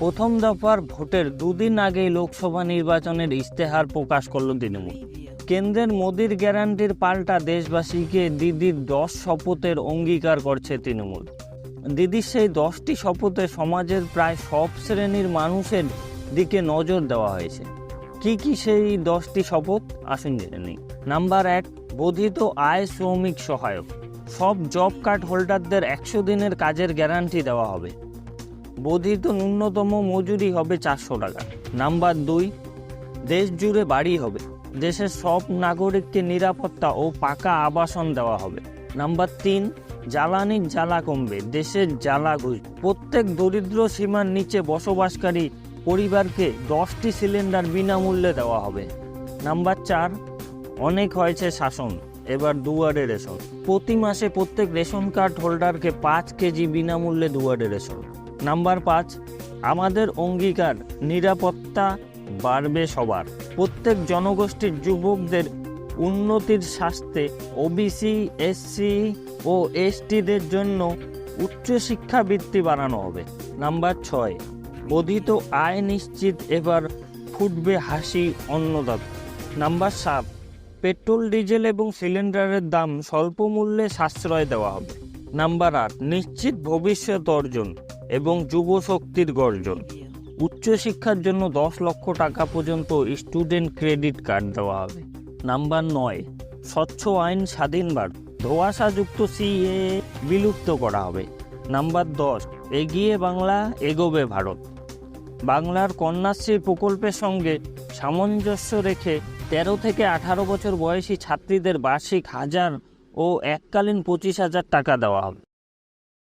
প্রথম দফার ভোটের দুদিন আগেই লোকসভা নির্বাচনের ইশতেহার প্রকাশ করল তৃণমূল। কেন্দ্রের মোদির গ্যারান্টির পাল্টা দেশবাসীকে দিদির 10 শপথের অঙ্গীকার করছে তৃণমূল। দিদির সেই 10টি শপথে সমাজের প্রায় সব শ্রেণীর মানুষের দিকে নজর দেওয়া হয়েছে। কি সেই 10টি শপথ আসুন জেনে নিই। নাম্বার 1, বর্ধিত আয় শ্রমিক সহায়ক। সব জব কার্ড হোল্ডারদের 100 দিনের কাজের গ্যারান্টি দেওয়া হবে। বর্ধিত ন্যূনতম মজুরি হবে 400 টাকা। নাম্বার 2, দেশ জুড়ে বাড়ি হবে। দেশের সব নাগরিককে নিরাপত্তা ও পাকা আবাসন দেওয়া হবে। নাম্বার 3, জ্বালানির জ্বালা কমবে। দেশের জ্বালা ঘুষবে। প্রত্যেক দরিদ্র সীমার নিচে বসবাসকারী পরিবারকে 10টি সিলিন্ডার বিনামূল্যে দেওয়া হবে। নাম্বার 4, অনেক হয়েছে শাসন, এবার দুয়ারে রেশন। প্রতি মাসে প্রত্যেক রেশন কার্ড হোল্ডারকে 5 কেজি বিনামূল্যে দুয়ারে রেশন। নাম্বার 5, আমাদের অঙ্গীকার, নিরাপত্তা বাড়বে সবার। প্রত্যেক জনগোষ্ঠীর যুবকদের উন্নতির স্বার্থে ওবিসি, এসসি ও এসটিদের জন্য উচ্চশিক্ষা বৃত্তি বাড়ানো হবে। নাম্বার 6, বর্ধিত আয় নিশ্চিত, এবার ফুটবে হাসি অন্নদাতা। নাম্বার 7, পেট্রোল, ডিজেল এবং সিলিন্ডারের দাম স্বল্প মূল্যে সাশ্রয় দেওয়া হবে। নাম্বার 8, নিশ্চিত ভবিষ্যৎ অর্জন এবং যুব শক্তির গর্জন। উচ্চশিক্ষার জন্য 10 লক্ষ টাকা পর্যন্ত স্টুডেন্ট ক্রেডিট কার্ড দেওয়া হবে। নাম্বার 9, স্বচ্ছ আইন স্বাধীন ভারত। ধোঁয়াশাযুক্ত সিএএ বিলুপ্ত করা হবে। নাম্বার 10, এগিয়ে বাংলা, এগোবে ভারত। বাংলার কন্যাশ্রী প্রকল্পের সঙ্গে সামঞ্জস্য রেখে 13 থেকে 18 বছর বয়সী ছাত্রীদের বার্ষিক 1000 ও এককালীন 25,000 টাকা দেওয়া হবে।